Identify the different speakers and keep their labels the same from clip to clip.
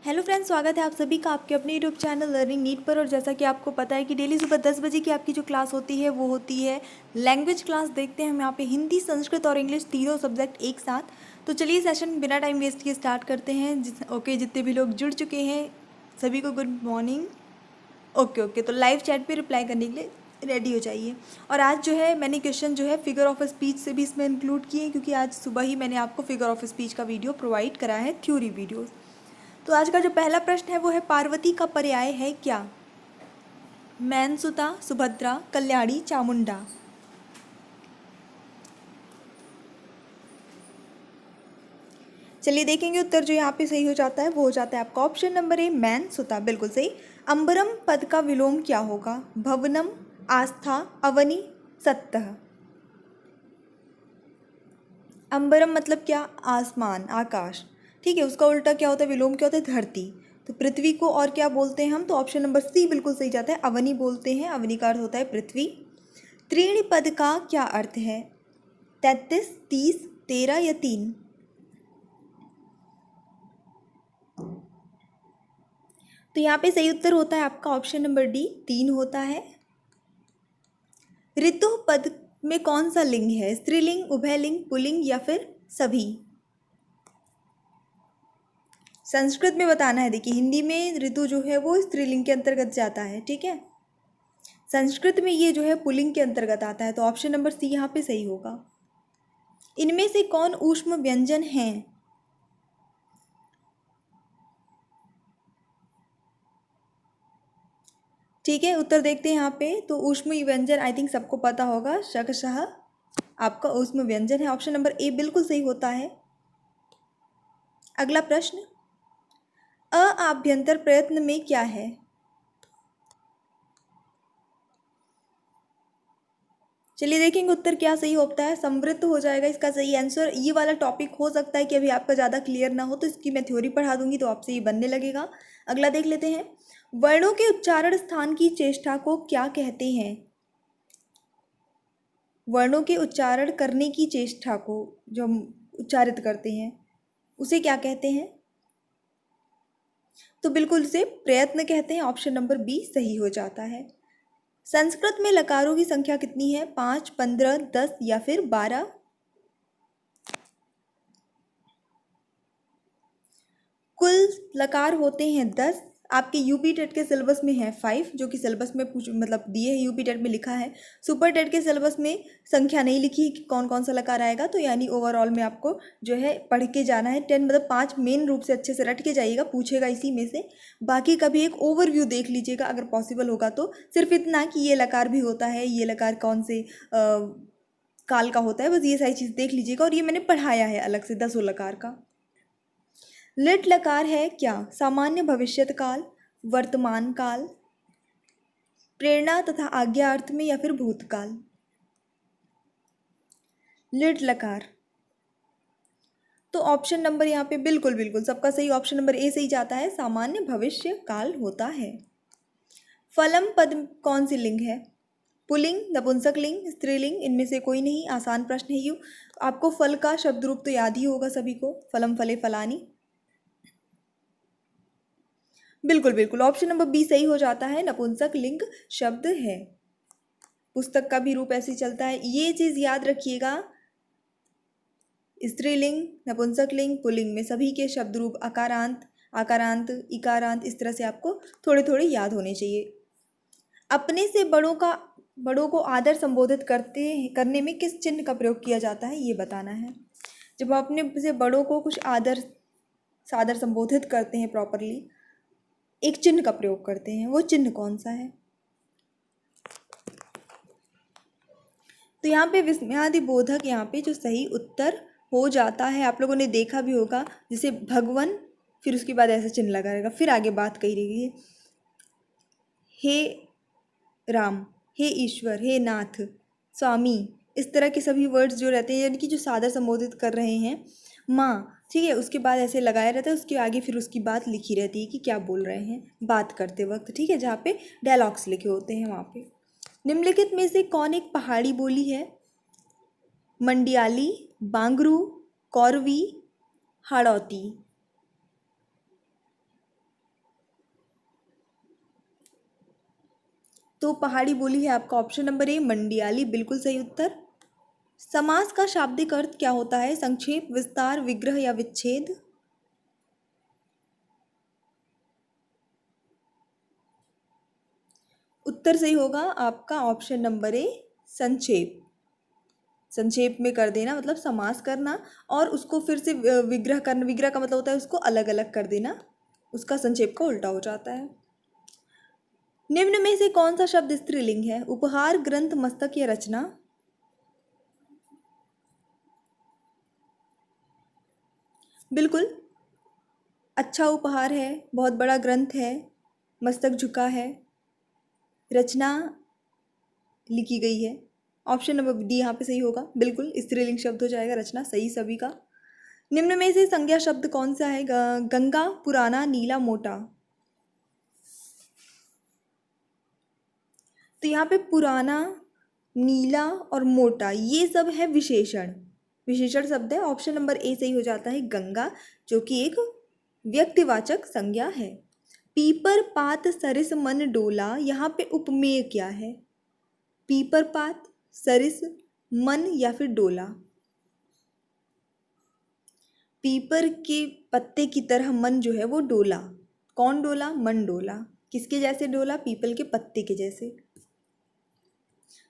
Speaker 1: Hello friends, स्वागत है आप सभी का आपके अपने यूट्यूब चैनल लर्निंग नीट पर। और जैसा कि आपको पता है कि डेली सुबह 10 बजे की आपकी जो क्लास होती है वो होती है लैंग्वेज क्लास। देखते हैं हम यहाँ पे हिंदी, संस्कृत और इंग्लिश तीनों सब्जेक्ट एक साथ। तो चलिए सेशन बिना टाइम वेस्ट किए स्टार्ट करते हैं। जितने भी लोग जुड़ चुके हैं सभी को गुड मॉर्निंग। ओके, तो लाइव चैट पे रिप्लाई करने के लिए रेडी हो जाइए। और आज जो है मैंने क्वेश्चन जो है फिगर ऑफ स्पीच से भी इसमें इंक्लूड किए, क्योंकि आज सुबह ही मैंने आपको फिगर ऑफ स्पीच का वीडियो प्रोवाइड करा है, थ्योरी वीडियो। तो आज का जो पहला प्रश्न है वो है पार्वती का पर्याय है क्या? मैनसुता, सुभद्रा, कल्याणी, चामुंडा। चलिए देखेंगे उत्तर जो यहाँ पे सही हो जाता है वो हो जाता है आपका ऑप्शन नंबर ए, मैनसुता, बिल्कुल सही। अंबरम पद का विलोम क्या होगा? भवनम, आस्था, अवनी, सत्तह। अंबरम मतलब क्या? आसमान, आकाश। ठीक है, उसका उल्टा क्या होता है, विलोम क्या होता है? धरती। तो पृथ्वी को और क्या बोलते हैं हम? तो ऑप्शन नंबर सी बिल्कुल सही जाता है, अवनी बोलते हैं। अवनी का अर्थ होता है पृथ्वी। त्रीणि पद का क्या अर्थ है? 33, 30, 13 या 3? तो यहाँ पे सही उत्तर होता है आपका ऑप्शन नंबर डी, 3 होता है। ऋतु पद में कौन सा लिंग है? स्त्रीलिंग, उभयलिंग, पुल्लिंग या फिर सभी? संस्कृत में बताना है। देखिए हिंदी में ऋतु जो है वो स्त्रीलिंग के अंतर्गत जाता है, ठीक है। संस्कृत में ये जो है पुल्लिंग के अंतर्गत आता है। तो ऑप्शन नंबर सी यहाँ पे सही होगा। इनमें से कौन ऊष्म व्यंजन है? ठीक है, उत्तर देखते हैं यहाँ पे। तो ऊष्म व्यंजन आई थिंक सबको पता होगा, शकशः आपका ऊष्म व्यंजन है। ऑप्शन नंबर ए बिल्कुल सही होता है। अगला प्रश्न, अभ्यंतर प्रयत्न में क्या है? चलिए देखेंगे उत्तर क्या सही होता है। समृद्ध हो जाएगा इसका सही आंसर। ये वाला टॉपिक हो सकता है कि अभी आपका ज़्यादा क्लियर ना हो, तो इसकी मैं थ्योरी पढ़ा दूंगी तो आपसे ये बनने लगेगा। अगला देख लेते हैं, वर्णों के उच्चारण स्थान की चेष्टा को क्या कहते हैं? वर्णों के उच्चारण करने की चेष्टा को, जो हम उच्चारित करते हैं, उसे क्या कहते हैं? तो बिल्कुल उसे प्रयत्न कहते हैं। ऑप्शन नंबर बी सही हो जाता है। संस्कृत में लकारों की संख्या कितनी है? 5, 15, 10 या फिर 12? कुल लकार होते हैं 10। आपके यूपी टेट के सिलेबस में है 5, जो कि सिलेबस में पूछ मतलब दिए है, यूपी टेट में लिखा है। सुपर टेट के सिलेबस में संख्या नहीं लिखी है कि कौन कौन सा लकार आएगा। तो यानी ओवरऑल में आपको जो है पढ़ के जाना है। 10 मतलब 5 मेन रूप से अच्छे से रट के जाइएगा, पूछेगा इसी में से। बाकी कभी एक ओवरव्यू देख लीजिएगा अगर पॉसिबल होगा तो। सिर्फ इतना कि ये लकार भी होता है, ये लकार कौन से काल का होता है, बस ये सारी चीज़ देख लीजिएगा। और ये मैंने पढ़ाया है अलग से 10 लकार का। लिट लकार है क्या? सामान्य भविष्यत काल, वर्तमान काल, प्रेरणा तथा आज्ञा अर्थ में या फिर भूतकाल? लिट लकार, तो ऑप्शन नंबर यहाँ पे बिल्कुल बिल्कुल सबका सही, ऑप्शन नंबर ए सही जाता है, सामान्य भविष्य काल होता है। फलम पद कौन सी लिंग है? पुल्लिंग, नपुंसक लिंग, स्त्रीलिंग? इनमें से कोई नहीं। आसान प्रश्न है ये। आपको फल का शब्द रूप तो याद ही होगा सभी को, फलम फले फलानी। बिल्कुल बिल्कुल ऑप्शन नंबर बी सही हो जाता है, नपुंसक लिंग शब्द है। पुस्तक का भी रूप ऐसे ही चलता है, ये चीज़ याद रखिएगा। स्त्रीलिंग, नपुंसक लिंग, पुल्लिंग में सभी के शब्द रूप अकारांत, आकारांत, इकारांत इस तरह से आपको थोड़े थोड़े याद होने चाहिए। अपने से बड़ों को आदर संबोधित करने में किस चिन्ह का प्रयोग किया जाता है, ये बताना है। जब हम अपने से बड़ों को कुछ आदर सादर संबोधित करते हैं प्रॉपरली, एक चिन्ह का प्रयोग करते हैं, वो चिन्ह कौन सा है? तो यहाँ पे विस्मयादि बोधक यहाँ पे जो सही उत्तर हो जाता है। आप लोगों ने देखा भी होगा, जैसे भगवन, फिर उसके बाद ऐसा चिन्ह लगा रहेगा, फिर आगे बात कही रहेगी, हे राम, हे ईश्वर, हे नाथ, स्वामी, इस तरह के सभी वर्ड्स जो रहते हैं, यानी कि जो सादर संबोधित कर रहे हैं, माँ, ठीक है, उसके बाद ऐसे लगाया रहता है, उसके आगे फिर उसकी बात लिखी रहती है कि क्या बोल रहे हैं बात करते वक्त, ठीक है, जहाँ पे डायलॉग्स लिखे होते हैं वहाँ पे। निम्नलिखित में से कौन एक पहाड़ी बोली है? मंडियाली, बांगरू, कौरवी, हाड़ौती? तो पहाड़ी बोली है आपका ऑप्शन नंबर ए मंडियाली, बिल्कुल सही उत्तर। समास का शाब्दिक अर्थ क्या होता है? संक्षेप, विस्तार, विग्रह या विच्छेद? उत्तर सही होगा आपका ऑप्शन नंबर ए संक्षेप। संक्षेप में कर देना मतलब समास करना, और उसको फिर से विग्रह करना। विग्रह का मतलब होता है उसको अलग अलग कर देना, उसका संक्षेप का उल्टा हो जाता है। निम्न में से कौन सा शब्द स्त्रीलिंग है? उपहार, ग्रंथ, मस्तक या रचना? बिल्कुल, अच्छा उपहार है, बहुत बड़ा ग्रंथ है, मस्तक झुका है, रचना लिखी गई है। ऑप्शन नंबर डी यहाँ पे सही होगा, बिल्कुल स्त्रीलिंग शब्द हो जाएगा, रचना सही सभी का। निम्न में से संज्ञा शब्द कौन सा है? गंगा, पुराना, नीला, मोटा? तो यहाँ पे पुराना, नीला और मोटा ये सब है विशेषण, विशेषण शब्द है। ऑप्शन नंबर ए सही हो जाता है गंगा, जो कि एक व्यक्तिवाचक संज्ञा है। पीपर पात सरिस मन डोला, यहाँ पे उपमेय क्या है? पीपर पात, सरिस, मन या फिर डोला? पीपर के पत्ते की तरह मन जो है वो डोला। कौन डोला? मन डोला। किसके जैसे डोला? पीपल के पत्ते के जैसे।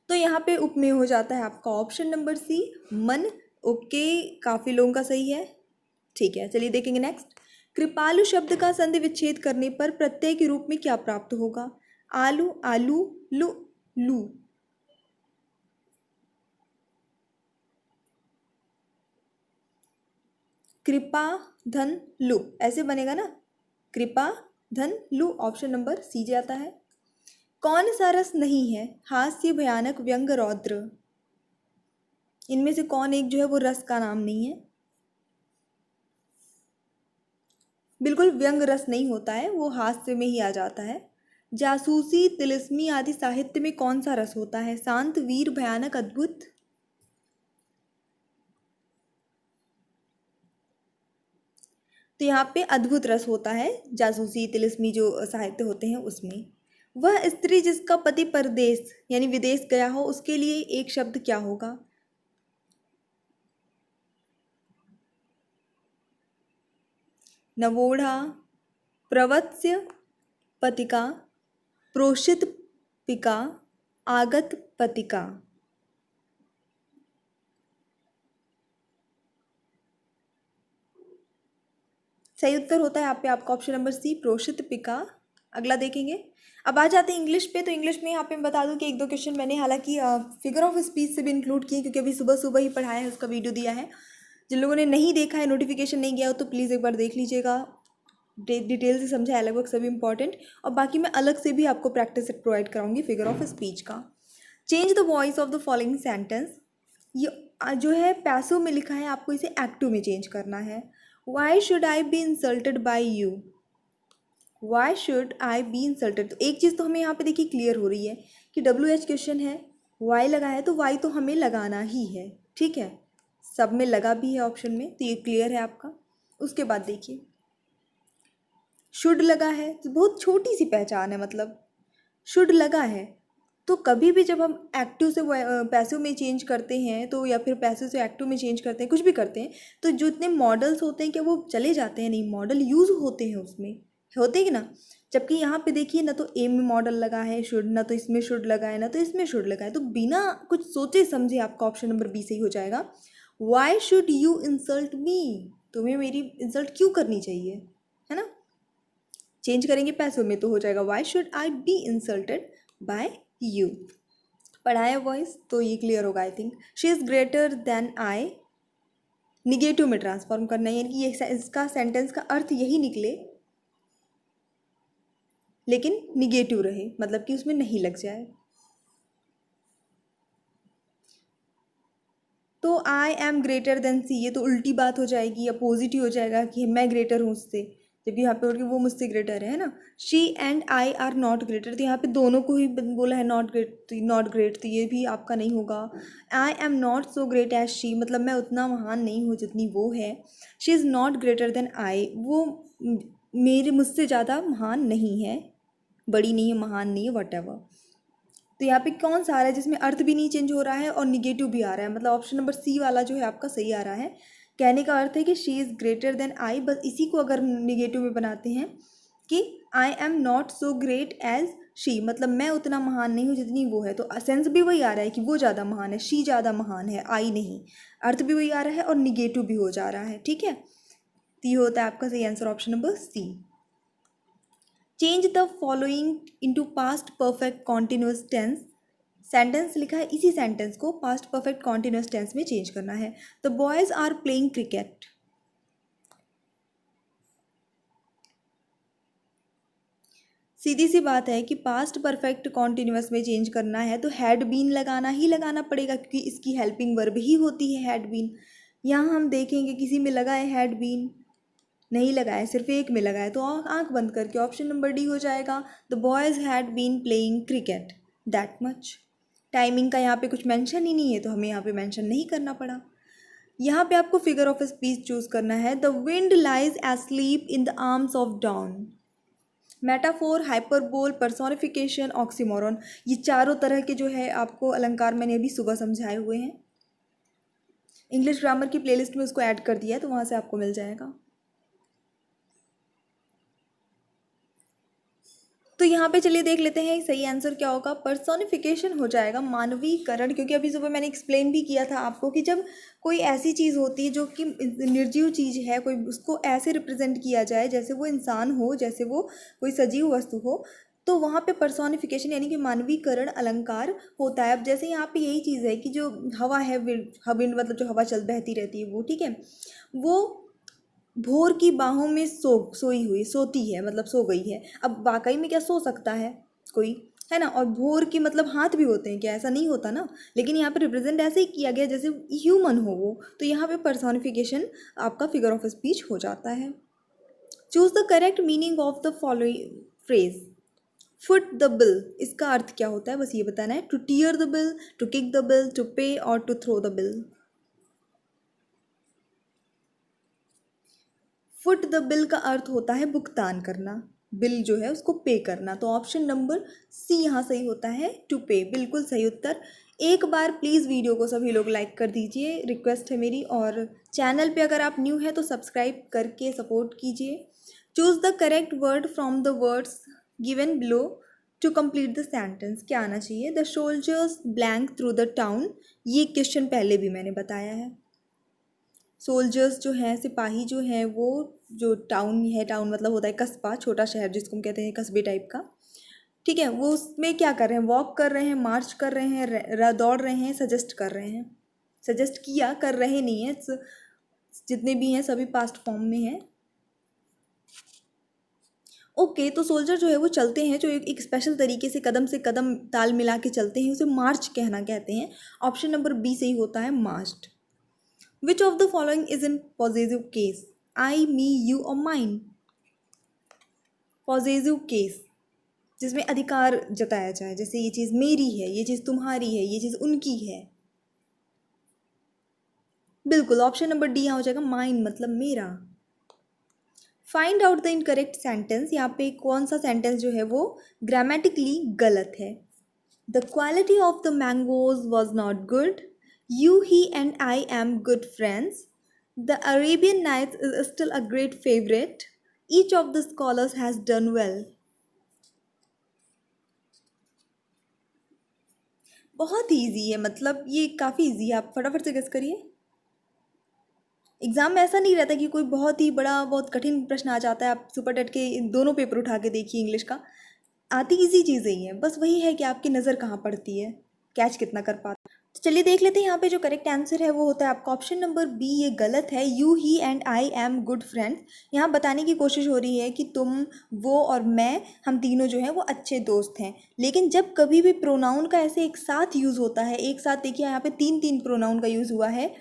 Speaker 1: तो यहाँ पे उपमेय हो जाता है आपका ऑप्शन नंबर सी मन। ओके, काफी लोगों का सही है। ठीक है, चलिए देखेंगे नेक्स्ट। कृपालु शब्द का संधि विच्छेद करने पर प्रत्यय के रूप में क्या प्राप्त होगा? आलू, आलू, लू, लू? कृपा धन लू ऐसे बनेगा ना, कृपा धन लू। ऑप्शन नंबर सी जाता है। कौन सा रस नहीं है? हास्य, भयानक, व्यंग, रौद्र? इनमें से कौन एक जो है वो रस का नाम नहीं है? बिल्कुल, व्यंग रस नहीं होता है, वो हास्य में ही आ जाता है। जासूसी, तिलिस्मी आदि साहित्य में कौन सा रस होता है? शांत, वीर, भयानक, अद्भुत? तो यहाँ पे अद्भुत रस होता है जासूसी तिलिस्मी जो साहित्य होते हैं उसमें। वह स्त्री जिसका पति परदेश यानी विदेश गया हो उसके लिए एक शब्द क्या होगा? नवोढ़ा, प्रवत्स्य पतिका, प्रोषित पिका, आगत पतिका? सही उत्तर होता है यहाँ पे आपका ऑप्शन नंबर सी प्रोषित पिका। अगला देखेंगे। अब आ जाते हैं इंग्लिश पे। तो इंग्लिश में यहाँ पे मैं बता दूं कि एक दो क्वेश्चन मैंने हालांकि फिगर ऑफ स्पीच से भी इंक्लूड किए, क्योंकि अभी सुबह सुबह ही पढ़ाया है, उसका वीडियो दिया है। जिन लोगों ने नहीं देखा है, नोटिफिकेशन नहीं गया हो, तो प्लीज़ एक बार देख लीजिएगा। डिटेल से समझा है लगभग सभी इंपॉर्टेंट। और बाकी मैं अलग से भी आपको प्रैक्टिस प्रोवाइड कराऊंगी फिगर ऑफ स्पीच का। Change the voice of the following sentence. ये जो है पैसों में लिखा है, आपको इसे एक्टिव में चेंज करना है। Why should I be insulted by you? Why should I be insulted, तो एक चीज़ तो हमें यहाँ पे देखिए क्लियर हो रही है कि डब्ल्यू एच क्वेश्चन है, वाई लगा है, तो वाई तो हमें लगाना ही है। ठीक है, सब में लगा भी है ऑप्शन में, तो ये क्लियर है आपका। उसके बाद देखिए शुड लगा है, तो बहुत छोटी सी पहचान है, मतलब शुड लगा है। तो कभी भी जब हम एक्टिव से पैसिव में चेंज करते हैं, तो या फिर पैसिव से एक्टिव में चेंज करते हैं, कुछ भी करते हैं, तो जो इतने मॉडल्स होते हैं क्या वो चले जाते हैं? नहीं, मॉडल यूज़ होते हैं उसमें, होते हैं कि ना। जबकि यहाँ पे देखिए ना, तो ए में मॉडल लगा है शुड, ना तो इसमें शुड लगा है, ना तो इसमें शुड लगा है। तो बिना कुछ सोचे समझे आपका ऑप्शन नंबर बी सही हो जाएगा। Why should you insult me? तुम्हें मेरी इंसल्ट क्यों करनी चाहिए, है ना। चेंज करेंगे पैसों में तो हो जाएगा why should I be insulted by you. पढ़ाया वॉइस तो ये क्लियर होगा I think. She is greater than I, negative में ट्रांसफॉर्म करना है, यानी कि ये इसका सेंटेंस का अर्थ यही निकले लेकिन निगेटिव रहे, मतलब कि उसमें नहीं लग जाए। तो आई एम ग्रेटर देन सी, ये तो उल्टी बात हो जाएगी, अपोजिट ही हो जाएगा कि मैं ग्रेटर हूँ उससे, जबकि यहाँ पे बोल के वो मुझसे ग्रेटर है ना। She and I are not greater, तो यहाँ पे दोनों को ही बोला है नॉट ग्रेट, तो नॉट ग्रेट तो ये भी आपका नहीं होगा। I am not so great as she, मतलब मैं उतना महान नहीं हूँ जितनी वो है। She is not greater than I, वो मेरे मुझसे ज़्यादा महान नहीं है, बड़ी नहीं है, महान नहीं है, वट एवर। तो यहाँ पे कौन सा आ रहा है जिसमें अर्थ भी नहीं चेंज हो रहा है और निगेटिव भी आ रहा है, मतलब ऑप्शन नंबर सी वाला जो है आपका सही आ रहा है। कहने का अर्थ है कि she is greater than I, बस इसी को अगर निगेटिव में बनाते हैं कि I am not so great as she, मतलब मैं उतना महान नहीं हूँ जितनी वो है, तो सेंस भी वही आ रहा है कि वो ज़्यादा महान है, शी ज़्यादा महान है, आई नहीं। अर्थ भी वही आ रहा है और निगेटिव भी हो जा रहा है, ठीक है। तो ये होता है आपका सही answer option number C. Change the following into past perfect continuous tense. Sentence लिखा है, इसी सेंटेंस को पास्ट परफेक्ट कॉन्टिन्यूस टेंस में चेंज करना है। The boys are playing cricket. सीधी सी बात है कि पास्ट परफेक्ट कॉन्टिन्यूस में चेंज करना है तो हैड बीन लगाना ही लगाना पड़ेगा, क्योंकि इसकी हेल्पिंग वर्ब ही होती है हैड बीन। यहाँ हम देखेंगे किसी में लगा है हैड बीन, नहीं लगा है, सिर्फ एक में लगा है, तो आंख बंद करके ऑप्शन नंबर डी हो जाएगा। The boys had been playing cricket, that much. Timing का यहाँ पे कुछ मेंशन ही नहीं है तो हमें यहाँ पे मेंशन नहीं करना पड़ा। यहाँ पे आपको फिगर ऑफ स्पीच चूज करना है। The wind lies asleep in the arms of down. Metaphor, hyperbole, personification, oxymoron, ये चारों तरह के जो है आपको अलंकार मैंने अभी सुबह समझाए हुए हैं। इंग्लिश ग्रामर की प्लेलिस्ट में उसको ऐड कर दिया है तो वहाँ से आपको मिल जाएगा। तो यहाँ पे चलिए देख लेते हैं सही आंसर क्या होगा। पर्सोनिफिकेशन हो जाएगा, मानवीकरण, क्योंकि अभी सुबह मैंने एक्सप्लेन भी किया था आपको कि जब कोई ऐसी चीज़ होती है जो कि निर्जीव चीज़ है, कोई उसको ऐसे रिप्रेजेंट किया जाए जैसे वो इंसान हो, जैसे वो कोई सजीव वस्तु हो, तो वहाँ पे पर्सोनिफिकेशन यानी कि मानवीकरण अलंकार होता है। अब जैसे यहाँ पे यही चीज़ है कि जो हवा है, विंड मतलब जो हवा चल बहती रहती है वो, ठीक है, वो भोर की बाहों में सोती है, मतलब सो गई है। अब वाकई में क्या सो सकता है कोई, है ना। और भोर की मतलब हाथ भी होते हैं क्या, ऐसा नहीं होता ना, लेकिन यहाँ पे रिप्रेजेंट ऐसे ही किया गया जैसे ह्यूमन हो वो, तो यहाँ पे पर्सोनिफिकेशन आपका फिगर ऑफ स्पीच हो जाता है। Choose the correct meaning of the following phrase. Foot the bill, इसका अर्थ क्या होता है बस ये बताना है। To tear the bill, to kick the bill, to pay और to throw the bill. Foot the bill का अर्थ होता है भुगतान करना, बिल जो है उसको पे करना, तो ऑप्शन नंबर सी यहाँ सही होता है, टू पे, बिल्कुल सही उत्तर। एक बार प्लीज़ वीडियो को सभी लोग लाइक कर दीजिए, रिक्वेस्ट है मेरी, और चैनल पे अगर आप न्यू हैं तो सब्सक्राइब करके सपोर्ट कीजिए। Choose the correct word from the words given below to complete the sentence. क्या आना चाहिए। The soldiers blank through the town, ये क्वेश्चन पहले भी मैंने बताया है। सोल्जर्स जो हैं, सिपाही जो हैं, वो जो टाउन है, टाउन मतलब होता है कस्बा, छोटा शहर जिसको हम कहते हैं कस्बे टाइप का, ठीक है, वो उसमें क्या कर रहे हैं, वॉक कर रहे हैं, मार्च कर रहे हैं, दौड़ रहे हैं, सजेस्ट कर रहे हैं। सजेस्ट किया, कर रहे नहीं है, जितने भी हैं सभी पास्ट फॉर्म में हैं। ओके, तो सोल्जर जो है वो चलते हैं, जो एक स्पेशल तरीके से कदम ताल मिला के चलते हैं, उसे मार्च कहते हैं। ऑप्शन नंबर बी सही होता है, marched. Which of the following is in possessive case? I, me, you or mine? Possessive case जिसमें अधिकार जताया जाए, जैसे ये चीज़ मेरी है, ये चीज़ तुम्हारी है, ये चीज़ उनकी है। बिल्कुल ऑप्शन नंबर डी यहाँ हो जाएगा, माइन मतलब मेरा। Find out the incorrect sentence, यहाँ पे कौन सा सेंटेंस जो है वो ग्रामेटिकली गलत है। The quality of the mangoes was not good, You, he and I am good friends. The Arabian Nights is still a great favorite. Each of the scholars has done well. बहुत easy है, मतलब ये काफ़ी easy है, आप फटाफट से guess करिए। एग्ज़ाम में ऐसा नहीं रहता कि कोई बहुत ही बड़ा बहुत कठिन प्रश्न आ जाता है, आप सुपर टेट के दोनों पेपर उठा के देखिए, इंग्लिश का आती इजी चीज़ें ही हैं, बस वही है कि आपकी नज़र कहाँ पड़ती है, कैच कितना कर पाते। तो चलिए देख लेते हैं यहाँ पे जो करेक्ट आंसर है वो होता है आपका ऑप्शन नंबर बी, ये गलत है। You, he and I am good friends, यहाँ बताने की कोशिश हो रही है कि तुम, वो और मैं, हम तीनों जो हैं वो अच्छे दोस्त हैं। लेकिन जब कभी भी प्रोनाउन का ऐसे एक साथ यूज़ होता है, एक साथ देखिए यहाँ पे तीन तीन प्रोनाउन का यूज़ हुआ है,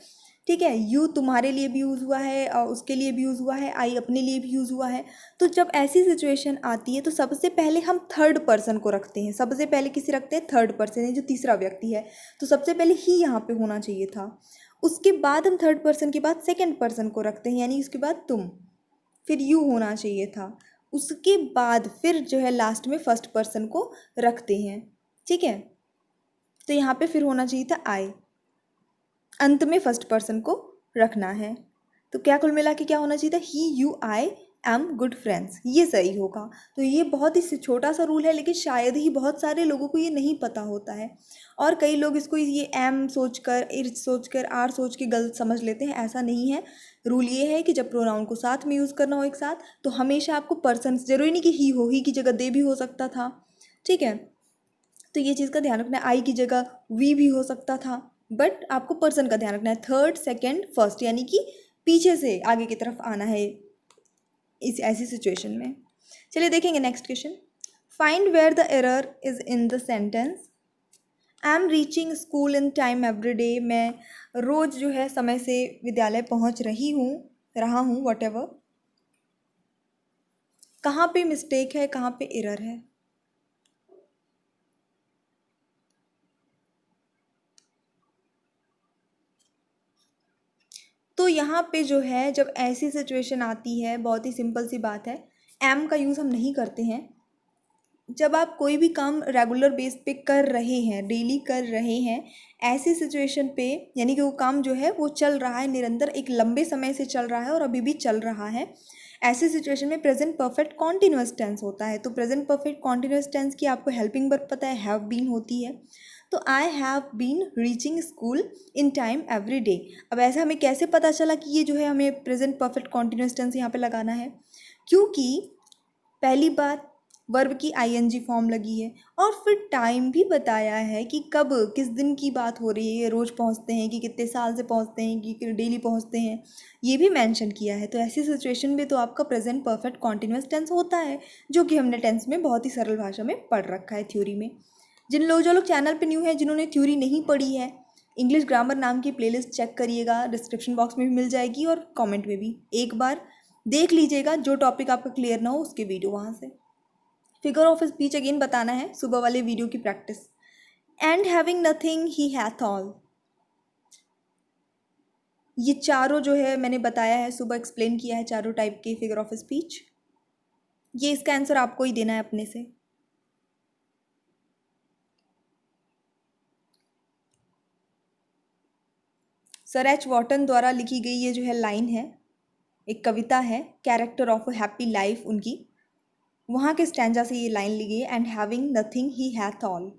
Speaker 1: ठीक है, यू तुम्हारे लिए भी यूज़ हुआ है और उसके लिए भी यूज़ हुआ है, आई अपने लिए भी यूज़ हुआ है। तो जब ऐसी सिचुएशन आती है तो सबसे पहले हम थर्ड पर्सन को रखते हैं, सबसे पहले किसे रखते हैं, थर्ड पर्सन है जो तीसरा व्यक्ति है, तो सबसे पहले ही यहाँ पे होना चाहिए था। उसके बाद हम थर्ड पर्सन के बाद सेकेंड पर्सन को रखते हैं, यानी उसके बाद तुम, फिर यू होना चाहिए था, उसके बाद फिर जो है लास्ट में फर्स्ट पर्सन को रखते हैं, ठीक है। तो यहाँ पे फिर होना चाहिए था आई, अंत में फर्स्ट पर्सन को रखना है। तो क्या कुल मिला के क्या होना चाहिए था, he you I am good friends, ये सही होगा। तो ये बहुत ही छोटा सा रूल है, लेकिन शायद ही बहुत सारे लोगों को ये नहीं पता होता है, और कई लोग इसको ये एम सोचकर, इर सोचकर, आर सोच के गलत समझ लेते हैं। ऐसा नहीं है। रूल ये है कि जब प्रोनाउन को साथ में यूज़ करना हो एक साथ, तो हमेशा आपको पर्सन, जरूरी नहीं कि ही हो, ही की जगह दे भी हो सकता था, ठीक है। तो ये चीज़ का ध्यान रखना है, आई की जगह वी भी हो सकता था, बट आपको पर्सन का ध्यान रखना है। थर्ड, सेकेंड, फर्स्ट, यानी कि पीछे से आगे की तरफ आना है इस ऐसी सिचुएशन में। चलिए देखेंगे next question. Find where the error is in the sentence. I am reaching school in time every day, मैं रोज़ जो है समय से विद्यालय पहुंच रहा हूँ वट एवर। कहाँ पे मिस्टेक है, कहाँ पे एरर है? तो यहाँ पे जो है, जब ऐसी सिचुएशन आती है, बहुत ही सिंपल सी बात है, एम का यूज़ हम नहीं करते हैं। जब आप कोई भी काम रेगुलर बेस पे कर रहे हैं, डेली कर रहे हैं, ऐसी सिचुएशन पे, यानी कि वो काम जो है वो चल रहा है निरंतर, एक लंबे समय से चल रहा है और अभी भी चल रहा है, ऐसी सिचुएशन में प्रेजेंट परफेक्ट कॉन्टिन्यूअस टेंस होता है। तो प्रेजेंट परफेक्ट कॉन्टिन्यूअस टेंस की आपको हेल्पिंग वर्ब पता है, हैव बीन होती है। तो I have been reaching school in time every day. अब ऐसा हमें कैसे पता चला कि ये जो है हमें प्रेजेंट परफेक्ट कॉन्टिन्यूअस टेंस यहाँ पे लगाना है? क्योंकि पहली बात, वर्ब की आईएनजी फॉर्म लगी है, और फिर टाइम भी बताया है कि कब, किस दिन की बात हो रही है, रोज़ पहुंचते हैं कि कितने साल से पहुंचते हैं कि डेली पहुंचते हैं, ये भी मेंशन किया है। तो ऐसी सिचुएशन में तो आपका प्रेजेंट परफेक्ट कॉन्टिन्यूअस टेंस होता है, जो कि हमने टेंस में बहुत ही सरल भाषा में पढ़ रखा है थ्योरी में। जो लोग चैनल पर न्यू है, जिन्होंने थ्योरी नहीं पढ़ी है, इंग्लिश ग्रामर नाम की प्लेलिस्ट चेक करिएगा, डिस्क्रिप्शन बॉक्स में भी मिल जाएगी और कमेंट में भी एक बार देख लीजिएगा। जो टॉपिक आपका क्लियर ना हो उसके वीडियो वहाँ से। फिगर ऑफ स्पीच अगेन बताना है, सुबह वाले वीडियो की practice. And having nothing he hath all, ये चारों जो है मैंने बताया है, सुबह एक्सप्लेन किया है चारों टाइप के फिगर ऑफ स्पीच। ये इसका आंसर आपको ही देना है अपने से। सर एच वॉटन द्वारा लिखी गई ये जो है लाइन है, एक कविता है, character of a happy life उनकी, वहाँ के स्टैंजा से ये लाइन ली गई है, and having nothing he hath all.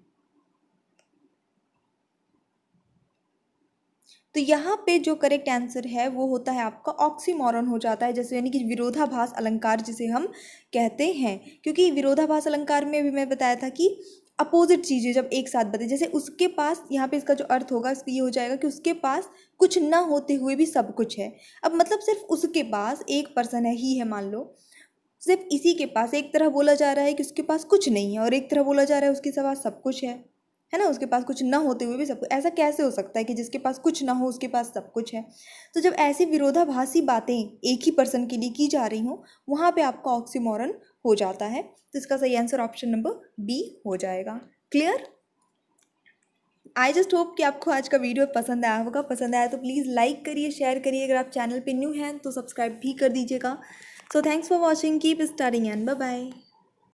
Speaker 1: तो यहाँ पे जो करेक्ट आंसर है वो होता है आपका ऑक्सीमोरन हो जाता है, जैसे यानी कि विरोधाभास अलंकार जिसे हम कहते हैं। क्योंकि विरोधाभास अलंकार में भी मैं बताया था कि अपोजिट चीज़ें जब एक साथ बताए, जैसे उसके पास, यहाँ पे इसका जो अर्थ होगा इसका ये हो जाएगा कि उसके पास कुछ ना होते हुए भी सब कुछ है। अब मतलब सिर्फ उसके पास एक पर्सन है, ही है मान लो, सिर्फ इसी के पास एक तरह बोला जा रहा है कि उसके पास कुछ नहीं है, और एक तरह बोला जा रहा है उसके पास सब कुछ है ना, उसके पास कुछ ना होते हुए भी सब कुछ। ऐसा कैसे हो सकता है कि जिसके पास कुछ ना हो उसके पास सब कुछ है? तो जब ऐसी विरोधाभासी बातें एक ही पर्सन के लिए की जा रही हों, वहाँ पे आपका ऑक्सीमोरन हो जाता है। तो इसका सही आंसर ऑप्शन नंबर बी हो जाएगा। क्लियर? आई जस्ट होप कि आपको आज का वीडियो पसंद आया होगा। पसंद आया तो प्लीज़ लाइक करिए, शेयर करिए। अगर आप चैनल पे न्यू हैं तो सब्सक्राइब भी कर दीजिएगा। So thanks for watching, keep studying and bye bye.